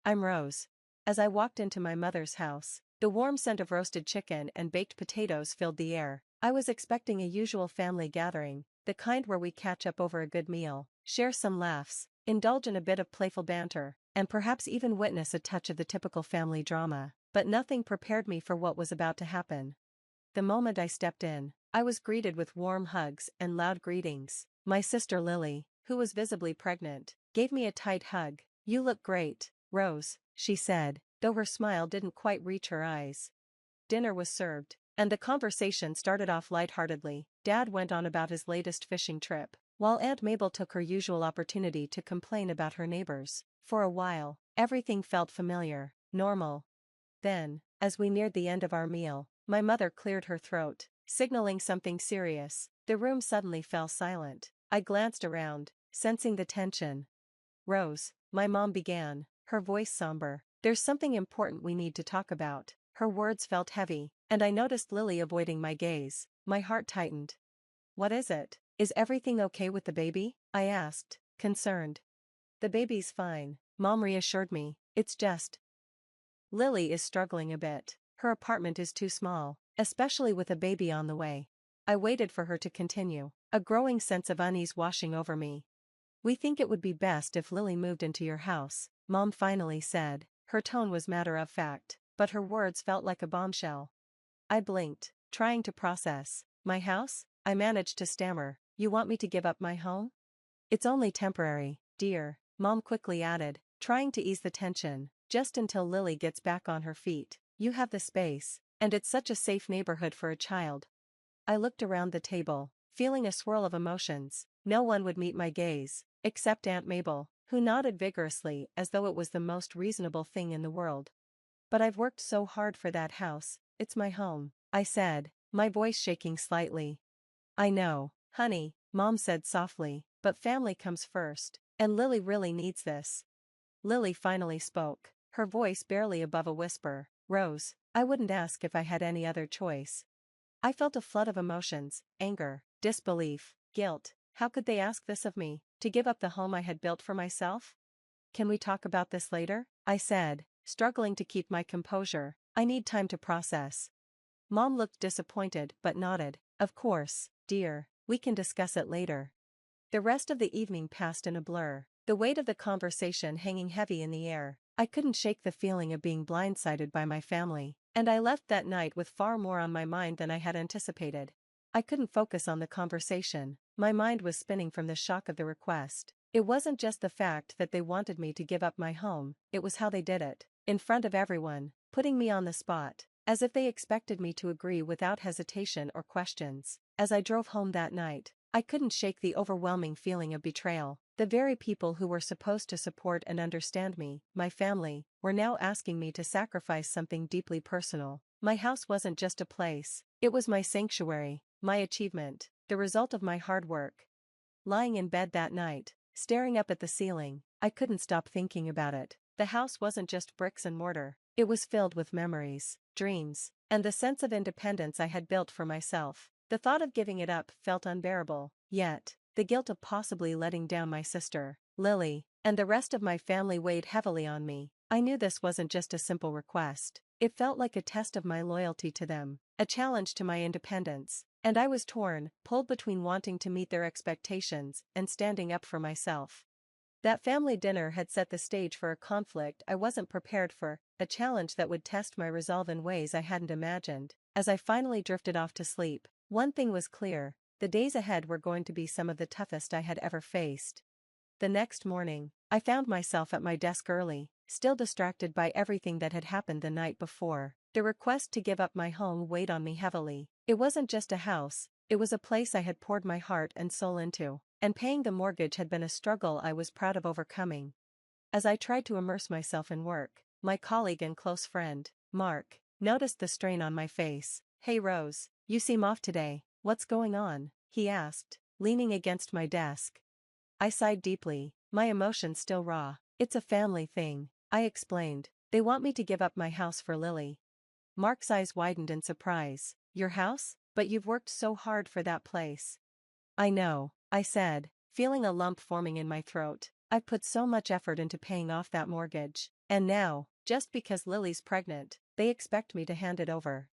I'm Rose. As I walked into my mother's house, the warm scent of roasted chicken and baked potatoes filled the air. I was expecting a usual family gathering, the kind where we catch up over a good meal, share some laughs, indulge in a bit of playful banter, and perhaps even witness a touch of the typical family drama. But nothing prepared me for what was about to happen. The moment I stepped in, I was greeted with warm hugs and loud greetings. My sister Lily, who was visibly pregnant, gave me a tight hug. "You look great, Rose," she said, though her smile didn't quite reach her eyes. Dinner was served, and the conversation started off lightheartedly. Dad went on about his latest fishing trip, while Aunt Mabel took her usual opportunity to complain about her neighbors. For a while, everything felt familiar, normal. Then, as we neared the end of our meal, my mother cleared her throat, signaling something serious. The room suddenly fell silent. I glanced around, sensing the tension. "Rose," my mom began, her voice somber, "there's something important we need to talk about." Her words felt heavy, and I noticed Lily avoiding my gaze. My heart tightened. "What is it? Is everything okay with the baby?" I asked, concerned. "The baby's fine," Mom reassured me. "It's just Lily is struggling a bit. Her apartment is too small, especially with a baby on the way." I waited for her to continue, a growing sense of unease washing over me. "We think it would be best if Lily moved into your house," Mom finally said. Her tone was matter of fact, but her words felt like a bombshell. I blinked, trying to process. "My house?" I managed to stammer. "You want me to give up my home?" "It's only temporary, dear," Mom quickly added, trying to ease the tension. "Just until Lily gets back on her feet. You have the space, and it's such a safe neighborhood for a child." I looked around the table, feeling a swirl of emotions. No one would meet my gaze, except Aunt Mabel, who nodded vigorously as though it was the most reasonable thing in the world. "But I've worked so hard for that house, it's my home," I said, my voice shaking slightly. "I know, honey," Mom said softly, "but family comes first, and Lily really needs this." Lily finally spoke, her voice barely above a whisper. "Rose, I wouldn't ask if I had any other choice." I felt a flood of emotions: anger, disbelief, guilt. How could they ask this of me, to give up the home I had built for myself? "Can we talk about this later?" I said, struggling to keep my composure. "I need time to process." Mom looked disappointed but nodded. "Of course, dear, we can discuss it later." The rest of the evening passed in a blur, the weight of the conversation hanging heavy in the air. I couldn't shake the feeling of being blindsided by my family, and I left that night with far more on my mind than I had anticipated. I couldn't focus on the conversation. My mind was spinning from the shock of the request. It wasn't just the fact that they wanted me to give up my home, it was how they did it, in front of everyone, putting me on the spot, as if they expected me to agree without hesitation or questions. As I drove home that night, I couldn't shake the overwhelming feeling of betrayal. The very people who were supposed to support and understand me, my family, were now asking me to sacrifice something deeply personal. My house wasn't just a place, it was my sanctuary, my achievement, the result of my hard work. Lying in bed that night, staring up at the ceiling, I couldn't stop thinking about it. The house wasn't just bricks and mortar, it was filled with memories, dreams, and the sense of independence I had built for myself. The thought of giving it up felt unbearable, yet the guilt of possibly letting down my sister, Lily, and the rest of my family weighed heavily on me. I knew this wasn't just a simple request, it felt like a test of my loyalty to them, a challenge to my independence, and I was torn, pulled between wanting to meet their expectations and standing up for myself. That family dinner had set the stage for a conflict I wasn't prepared for, a challenge that would test my resolve in ways I hadn't imagined. As I finally drifted off to sleep, one thing was clear: the days ahead were going to be some of the toughest I had ever faced. The next morning, I found myself at my desk early, still distracted by everything that had happened the night before. The request to give up my home weighed on me heavily. It wasn't just a house, it was a place I had poured my heart and soul into, and paying the mortgage had been a struggle I was proud of overcoming. As I tried to immerse myself in work, my colleague and close friend, Mark, noticed the strain on my face. "Hey Rose, you seem off today, what's going on?" he asked, leaning against my desk. I sighed deeply, my emotions still raw. "It's a family thing," I explained. "They want me to give up my house for Lily." Mark's eyes widened in surprise. "Your house? But you've worked so hard for that place." "I know," I said, feeling a lump forming in my throat. "I've put so much effort into paying off that mortgage. And now, just because Lily's pregnant, they expect me to hand it over.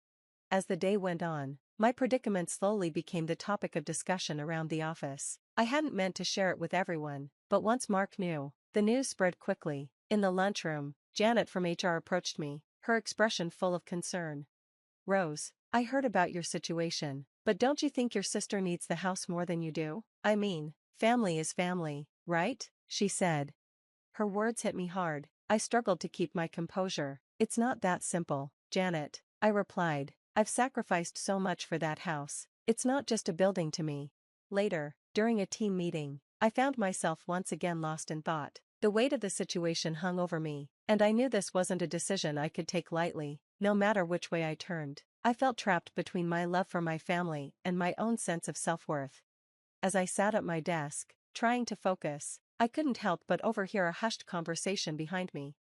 As the day went on, my predicament slowly became the topic of discussion around the office. I hadn't meant to share it with everyone, but once Mark knew, the news spread quickly. In the lunchroom, Janet from HR approached me, her expression full of concern. "Rose, I heard about your situation, but don't you think your sister needs the house more than you do? I mean, family is family, right?" she said. Her words hit me hard. I struggled to keep my composure. "It's not that simple, Janet," I replied. "I've sacrificed so much for that house. It's not just a building to me." Later, during a team meeting, I found myself once again lost in thought. The weight of the situation hung over me, and I knew this wasn't a decision I could take lightly, no matter which way I turned. I felt trapped between my love for my family and my own sense of self-worth. As I sat at my desk, trying to focus, I couldn't help but overhear a hushed conversation behind me.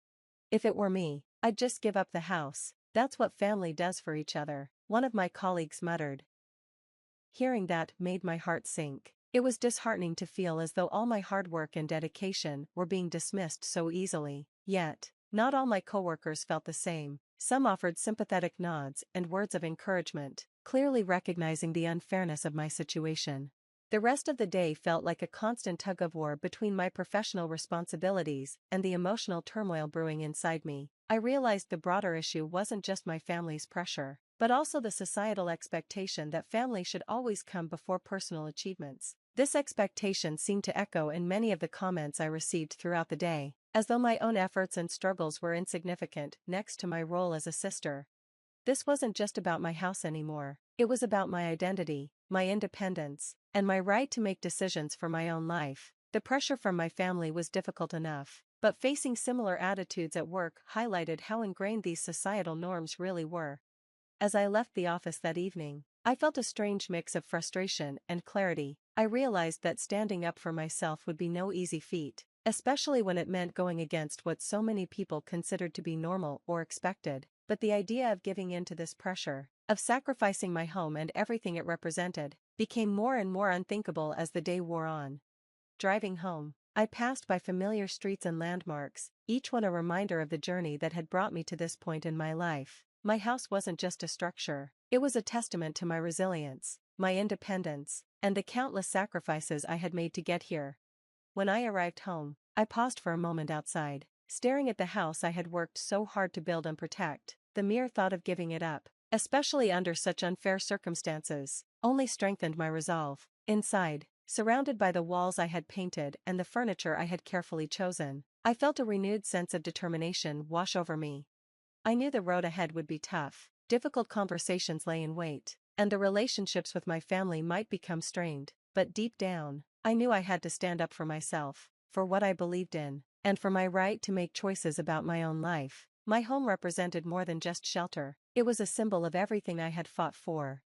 "If it were me, I'd just give up the house. That's what family does for each other," one of my colleagues muttered. Hearing that made my heart sink. It was disheartening to feel as though all my hard work and dedication were being dismissed so easily. Yet, not all my coworkers felt the same. Some offered sympathetic nods and words of encouragement, clearly recognizing the unfairness of my situation. The rest of the day felt like a constant tug-of-war between my professional responsibilities and the emotional turmoil brewing inside me. I realized the broader issue wasn't just my family's pressure, but also the societal expectation that family should always come before personal achievements. This expectation seemed to echo in many of the comments I received throughout the day, as though my own efforts and struggles were insignificant next to my role as a sister. This wasn't just about my house anymore. It was about my identity, my independence, and my right to make decisions for my own life. The pressure from my family was difficult enough, but facing similar attitudes at work highlighted how ingrained these societal norms really were. As I left the office that evening, I felt a strange mix of frustration and clarity. I realized that standing up for myself would be no easy feat, especially when it meant going against what so many people considered to be normal or expected. But the idea of giving in to this pressure, of sacrificing my home and everything it represented, became more and more unthinkable as the day wore on. Driving home, I passed by familiar streets and landmarks, each one a reminder of the journey that had brought me to this point in my life. My house wasn't just a structure, it was a testament to my resilience, my independence, and the countless sacrifices I had made to get here. When I arrived home, I paused for a moment outside, staring at the house I had worked so hard to build and protect. The mere thought of giving it up, especially under such unfair circumstances, only strengthened my resolve. Inside, surrounded by the walls I had painted and the furniture I had carefully chosen, I felt a renewed sense of determination wash over me. I knew the road ahead would be tough, difficult conversations lay in wait, and the relationships with my family might become strained, but deep down, I knew I had to stand up for myself, for what I believed in, and for my right to make choices about my own life. My home represented more than just shelter, it was a symbol of everything I had fought for.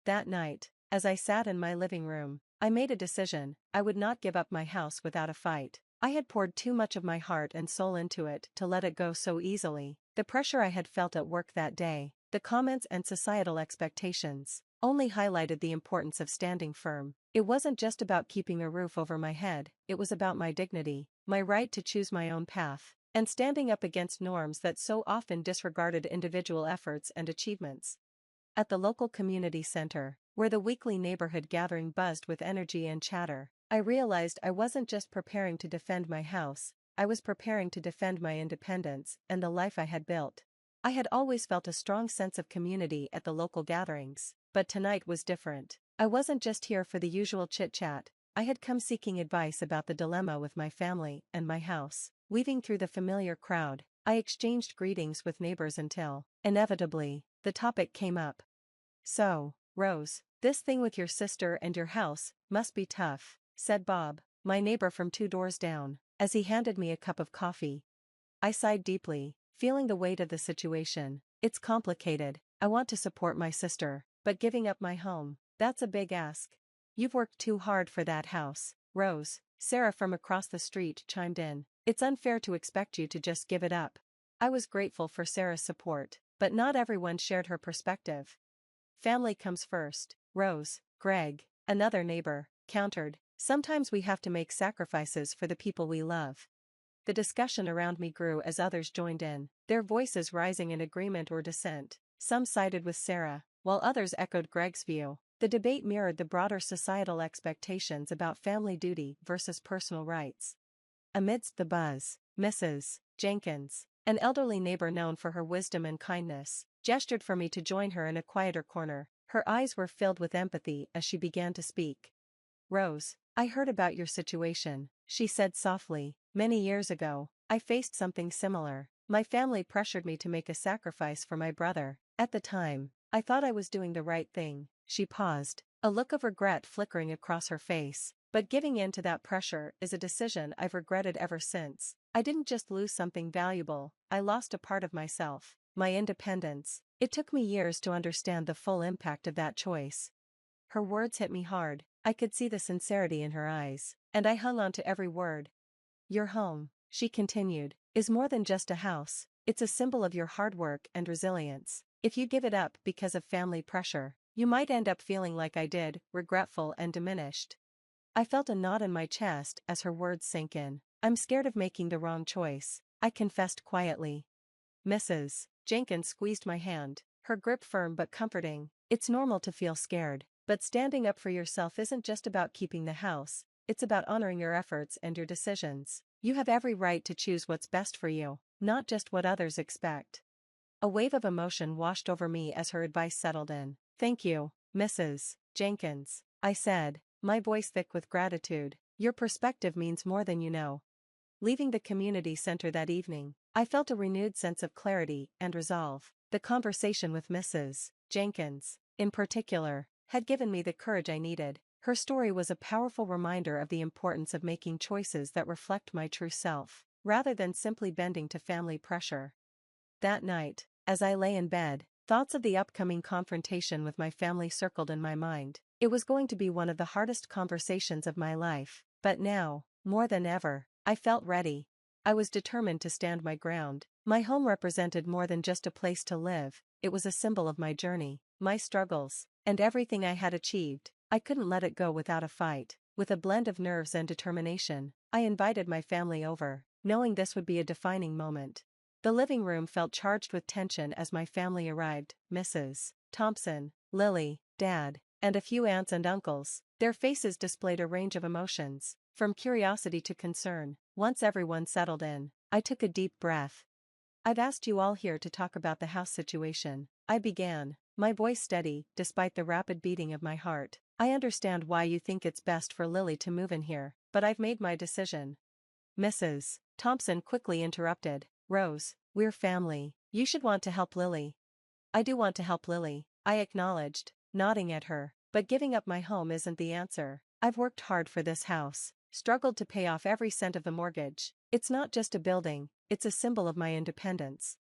That night, as I sat in my living room, I made a decision. I would not give up my house without a fight. I had poured too much of my heart and soul into it to let it go so easily. The pressure I had felt at work that day, the comments and societal expectations, only highlighted the importance of standing firm. It wasn't just about keeping a roof over my head, it was about my dignity, my right to choose my own path, and standing up against norms that so often disregarded individual efforts and achievements. At the local community center, where the weekly neighborhood gathering buzzed with energy and chatter, I realized I wasn't just preparing to defend my house, I was preparing to defend my independence and the life I had built. I had always felt a strong sense of community at the local gatherings, but tonight was different. I wasn't just here for the usual chit-chat, I had come seeking advice about the dilemma with my family and my house. Weaving through the familiar crowd, I exchanged greetings with neighbors until, inevitably, the topic came up. "So, Rose, this thing with your sister and your house must be tough," said Bob, my neighbor from 2 doors down, as he handed me a cup of coffee. I sighed deeply, feeling the weight of the situation. "It's complicated. I want to support my sister, but giving up my home, that's a big ask." "You've worked too hard for that house, Rose," Sarah from across the street chimed in. "It's unfair to expect you to just give it up." I was grateful for Sarah's support, but not everyone shared her perspective. "Family comes first, Rose," Greg, another neighbor, countered. "Sometimes we have to make sacrifices for the people we love." The discussion around me grew as others joined in, their voices rising in agreement or dissent. Some sided with Sarah, while others echoed Greg's view. The debate mirrored the broader societal expectations about family duty versus personal rights. Amidst the buzz, Mrs. Jenkins, an elderly neighbor known for her wisdom and kindness, gestured for me to join her in a quieter corner. Her eyes were filled with empathy as she began to speak. "Rose, I heard about your situation," she said softly. "Many years ago, I faced something similar. My family pressured me to make a sacrifice for my brother. At the time, I thought I was doing the right thing." She paused, a look of regret flickering across her face. "But giving in to that pressure is a decision I've regretted ever since. I didn't just lose something valuable, I lost a part of myself, my independence. It took me years to understand the full impact of that choice." Her words hit me hard. I could see the sincerity in her eyes, and I hung on to every word. "Your home," she continued, "is more than just a house, it's a symbol of your hard work and resilience. If you give it up because of family pressure, you might end up feeling like I did, regretful and diminished." I felt a knot in my chest as her words sank in. "I'm scared of making the wrong choice," I confessed quietly. Mrs. Jenkins squeezed my hand, her grip firm but comforting. "It's normal to feel scared, but standing up for yourself isn't just about keeping the house, it's about honoring your efforts and your decisions. You have every right to choose what's best for you, not just what others expect." A wave of emotion washed over me as her advice settled in. "Thank you, Mrs. Jenkins," I said, my voice thick with gratitude. "Your perspective means more than you know." Leaving the community center that evening, I felt a renewed sense of clarity and resolve. The conversation with Mrs. Jenkins, in particular, had given me the courage I needed. Her story was a powerful reminder of the importance of making choices that reflect my true self, rather than simply bending to family pressure. That night, as I lay in bed, thoughts of the upcoming confrontation with my family circled in my mind. It was going to be one of the hardest conversations of my life, but now, more than ever, I felt ready. I was determined to stand my ground. My home represented more than just a place to live, it was a symbol of my journey, my struggles, and everything I had achieved. I couldn't let it go without a fight. With a blend of nerves and determination, I invited my family over, knowing this would be a defining moment. The living room felt charged with tension as my family arrived. Mrs. Thompson, Lily, Dad, and a few aunts and uncles. Their faces displayed a range of emotions, from curiosity to concern. Once everyone settled in, I took a deep breath. "I've asked you all here to talk about the house situation," I began, my voice steady despite the rapid beating of my heart. "I understand why you think it's best for Lily to move in here, but I've made my decision." Mrs. Thompson quickly interrupted. "Rose, we're family. You should want to help Lily." "I do want to help Lily," I acknowledged, nodding at her, "but giving up my home isn't the answer. I've worked hard for this house, struggled to pay off every cent of the mortgage. It's not just a building, it's a symbol of my independence."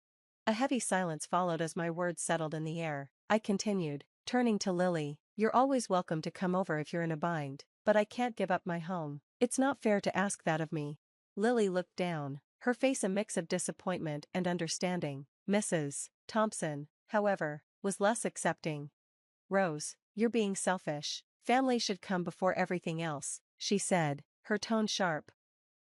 A heavy silence followed as my words settled in the air. I continued, turning to Lily. "You're always welcome to come over if you're in a bind, but I can't give up my home. It's not fair to ask that of me." Lily looked down, her face a mix of disappointment and understanding. Mrs. Thompson, however, was less accepting. "Rose, you're being selfish. Family should come before everything else," she said, her tone sharp.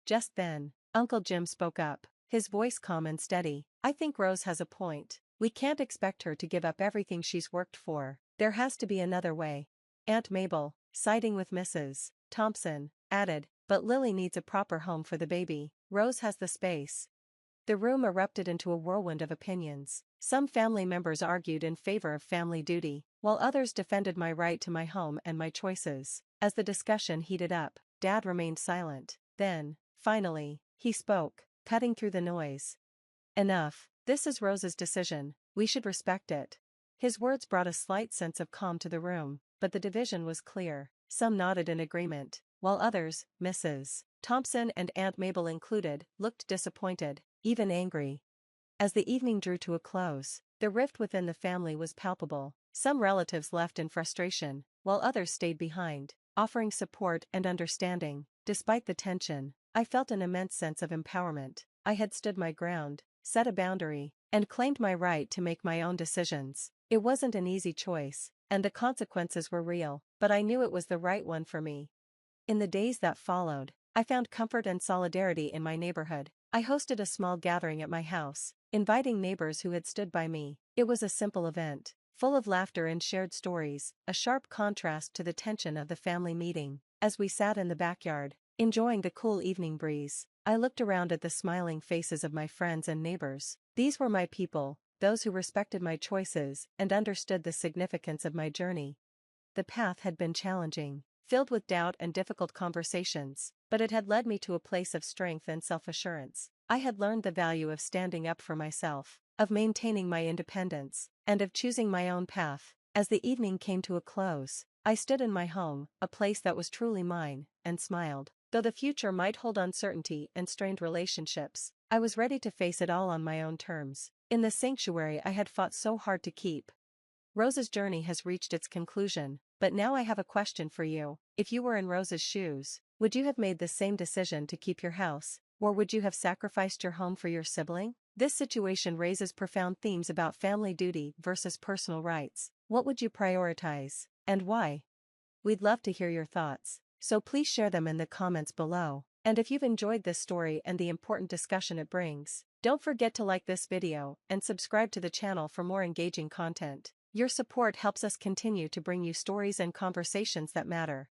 Just then, Uncle Jim spoke up, his voice calm and steady. "I think Rose has a point. We can't expect her to give up everything she's worked for. There has to be another way." Aunt Mabel, siding with Mrs. Thompson, added, "But Lily needs a proper home for the baby. Rose has the space." The room erupted into a whirlwind of opinions. Some family members argued in favor of family duty, while others defended my right to my home and my choices. As the discussion heated up, Dad remained silent. Then, finally, he spoke, cutting through the noise. "Enough, this is Rose's decision, we should respect it." His words brought a slight sense of calm to the room, but the division was clear. Some nodded in agreement, while others, Mrs. Thompson and Aunt Mabel included, looked disappointed, even angry. As the evening drew to a close, the rift within the family was palpable. Some relatives left in frustration, while others stayed behind, offering support and understanding. Despite the tension, I felt an immense sense of empowerment. I had stood my ground, set a boundary, and claimed my right to make my own decisions. It wasn't an easy choice, and the consequences were real, but I knew it was the right one for me. In the days that followed, I found comfort and solidarity in my neighborhood. I hosted a small gathering at my house, inviting neighbors who had stood by me. It was a simple event, full of laughter and shared stories, a sharp contrast to the tension of the family meeting. As we sat in the backyard, enjoying the cool evening breeze, I looked around at the smiling faces of my friends and neighbors. These were my people, those who respected my choices and understood the significance of my journey. The path had been challenging, filled with doubt and difficult conversations, but it had led me to a place of strength and self-assurance. I had learned the value of standing up for myself, of maintaining my independence, and of choosing my own path. As the evening came to a close, I stood in my home, a place that was truly mine, and smiled. Though the future might hold uncertainty and strained relationships, I was ready to face it all on my own terms, in the sanctuary I had fought so hard to keep. Rose's journey has reached its conclusion, but now I have a question for you. If you were in Rose's shoes, would you have made the same decision to keep your house, or would you have sacrificed your home for your sibling? This situation raises profound themes about family duty versus personal rights. What would you prioritize, and why? We'd love to hear your thoughts, so please share them in the comments below. And if you've enjoyed this story and the important discussion it brings, don't forget to like this video and subscribe to the channel for more engaging content. Your support helps us continue to bring you stories and conversations that matter.